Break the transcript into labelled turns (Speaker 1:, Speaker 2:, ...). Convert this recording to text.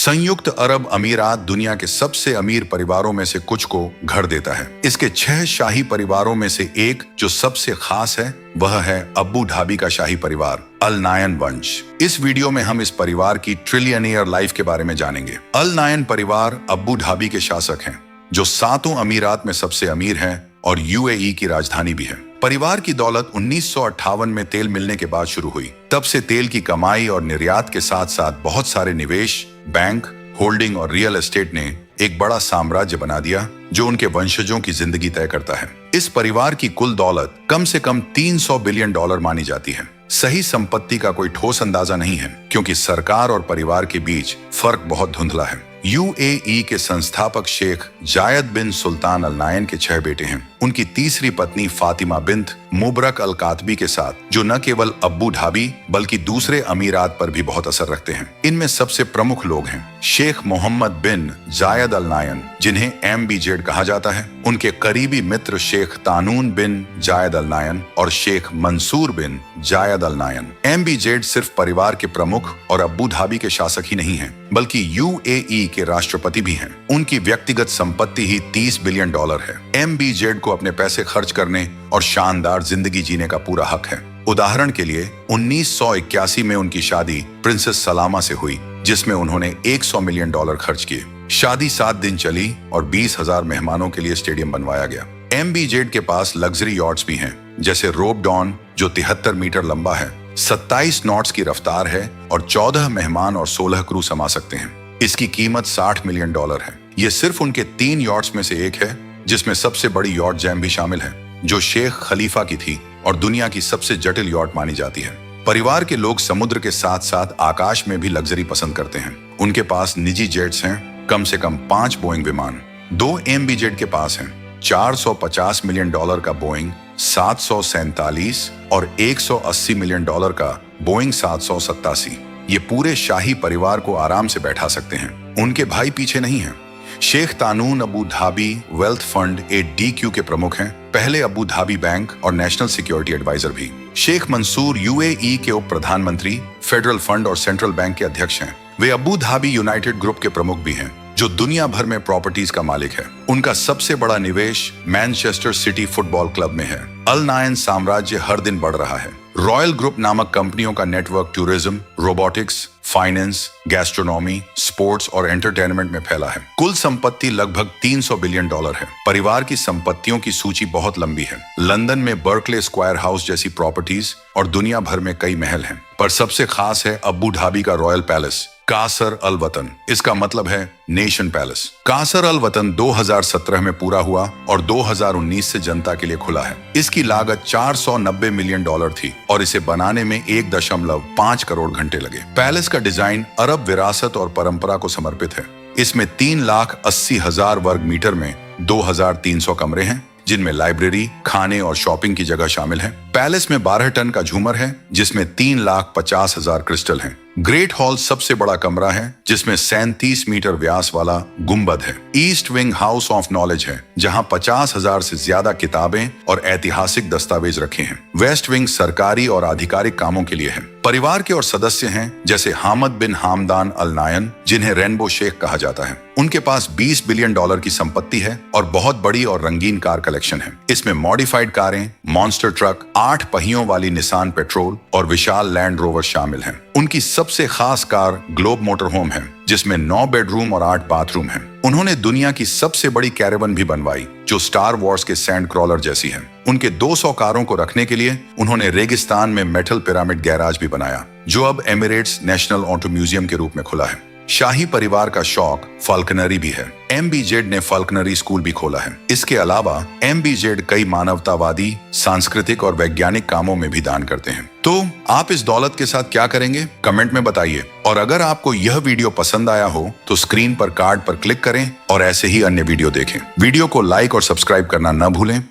Speaker 1: संयुक्त अरब अमीरात दुनिया के सबसे अमीर परिवारों में से कुछ को घर देता है। इसके 6 शाही परिवारों में से एक जो सबसे खास है वह है अबू धाबी का शाही परिवार, अल नायन वंश। इस वीडियो में हम इस परिवार की ट्रिलियनियर लाइफ के बारे में जानेंगे। अल नायन परिवार अबू धाबी के शासक हैं, जो 7 अमीरात में सबसे अमीर हैं और यूएई की राजधानी भी है। परिवार की दौलत 1958 में तेल मिलने के बाद शुरू हुई। तब से तेल की कमाई और निर्यात के साथ साथ बहुत सारे निवेश, बैंक, होल्डिंग और रियल एस्टेट ने एक बड़ा साम्राज्य बना दिया जो उनके वंशजों की जिंदगी तय करता है। इस परिवार की कुल दौलत कम से कम $300 बिलियन मानी जाती है। सही संपत्ति का कोई ठोस अंदाजा नहीं है क्योंकि सरकार और परिवार के बीच फर्क बहुत धुंधला है। यूएई के संस्थापक शेख जायद बिन सुल्तान अल नायन के 6 बेटे हैं। उनकी तीसरी पत्नी फातिमा बिन्त मुबरक अल कातबी के साथ, जो न केवल अबू धाबी बल्कि दूसरे अमीरात पर भी बहुत असर रखते हैं। इनमें सबसे प्रमुख लोग हैं शेख मोहम्मद बिन जायद अल नायन, जिन्हें MBZ कहा जाता है, उनके करीबी मित्र शेख तानून बिन जायद अल नायन और शेख मंसूर बिन जायद अल नायन। MBZ सिर्फ परिवार के प्रमुख और अबू धाबी के शासक ही नहीं हैं, बल्कि यूएई के राष्ट्रपति भी हैं। उनकी व्यक्तिगत संपत्ति ही $30 बिलियन है। MBZ को अपने पैसे खर्च करने और शानदार जिंदगी जीने का पूरा हक है। उदाहरण के लिए 1981 में उनकी शादी प्रिंसेस सलामा से हुई, जिसमें उन्होंने $100 मिलियन खर्च किए। शादी 7 दिन चली और 20,000 मेहमानों के लिए स्टेडियम बनवाया गया। MBZ के पास लग्जरी यॉट्स भी हैं, जैसे रोप डॉन जो 73 मीटर लंबा है, 27 नॉट्स की रफ्तार है और 14 मेहमान और 16 क्रू समा सकते हैं। इसकी कीमत $60 मिलियन है। ये सिर्फ उनके 3 यॉट्स में से एक है, जिसमें सबसे बड़ी यॉट जैम भी शामिल है, जो शेख खलीफा की थी और दुनिया की सबसे जटिल यॉट मानी जाती है। परिवार के लोग समुद्र के साथ साथ आकाश में भी लग्जरी पसंद करते हैं। उनके पास निजी जेट्स हैं, कम से कम 5 बोइंग विमान। 2 MBZ के पास हैं, $450 मिलियन का बोइंग 747 और $180 मिलियन का बोइंग 787। ये पूरे शाही परिवार को आराम से बैठा सकते हैं। उनके भाई पीछे नहीं हैं। Sheikh Tahnoun Abu Dhabi wealth fund DQ के प्रमुख हैं, पहले अबू धाबी बैंक और नेशनल सिक्योरिटी एडवाइजर भी। शेख मंसूर UAE के उप प्रधानमंत्री, फेडरल फंड और सेंट्रल बैंक के अध्यक्ष हैं। वे अबू धाबी यूनाइटेड ग्रुप के प्रमुख भी हैं, जो दुनिया भर में प्रॉपर्टीज का मालिक है। उनका सबसे बड़ा निवेश मैनचेस्टर सिटी फुटबॉल क्लब में है। अल नायन साम्राज्य हर दिन बढ़ रहा है। रॉयल ग्रुप नामक कंपनियों का network tourism, robotics, finance, gastronomy, sports और एंटरटेनमेंट में फैला है। कुल संपत्ति लगभग $300 बिलियन है। परिवार की संपत्तियों की सूची बहुत लंबी है। लंदन में बर्कले स्क्वायर हाउस जैसी प्रॉपर्टीज और दुनिया भर में कई महल हैं, पर सबसे खास है अबू धाबी का रॉयल पैलेस, कासर अल वतन। इसका मतलब है नेशन पैलेस। कासर अल वतन 2017 में पूरा हुआ और 2019 से जनता के लिए खुला है। इसकी लागत $490 मिलियन थी और इसे बनाने में 1.5 करोड़ घंटे लगे। पैलेस का डिजाइन अरब विरासत और परंपरा को समर्पित है। इसमें 3,80,000 वर्ग मीटर में 2,300 कमरे हैं, जिनमें लाइब्रेरी, खाने और शॉपिंग की जगह शामिल है। पैलेस में 12 टन का झूमर है, जिसमें 3,50,000 क्रिस्टल हैं। ग्रेट हॉल सबसे बड़ा कमरा है, जिसमें 37 मीटर व्यास वाला गुंबद है। East wing house of knowledge है, जहां 50,000 से ज्यादा किताबें और ऐतिहासिक दस्तावेज रखे हैं। वेस्ट विंग सरकारी और आधिकारिक कामों के लिए है। परिवार के और सदस्य हैं जैसे हामद बिन हामदान अल नायन, जिन्हें रेनबो शेख कहा जाता है। उनके पास $20 बिलियन की संपत्ति है और बहुत बड़ी और रंगीन कार कलेक्शन है। इसमें मॉडिफाइड कारें, मॉन्स्टर ट्रक, 8 पहियों वाली निसान पेट्रोल और विशाल लैंड रोवर शामिल हैं। उनकी सबसे खास कार ग्लोब मोटर होम है, जिसमें 9 बेडरूम और 8 बाथरूम हैं। उन्होंने दुनिया की सबसे बड़ी कैरेवन भी बनवाई, जो स्टार वॉर्स के सैंड क्रॉलर जैसी है। उनके 200 कारों को रखने के लिए उन्होंने रेगिस्तान में मेटल पिरामिड गैराज भी बनाया, जो अब एमिरेट्स नेशनल ऑटो म्यूजियम के रूप में खुला है। शाही परिवार का शौक फाल्कनरी भी है। MBZ ने फाल्कनरी स्कूल भी खोला है। इसके अलावा MBZ कई मानवतावादी, सांस्कृतिक और वैज्ञानिक कामों में भी दान करते हैं। तो आप इस दौलत के साथ क्या करेंगे, कमेंट में बताइए। और अगर आपको यह वीडियो पसंद आया हो तो स्क्रीन पर कार्ड पर क्लिक करें और ऐसे ही अन्य वीडियो देखें। वीडियो को लाइक और सब्सक्राइब करना न भूलें।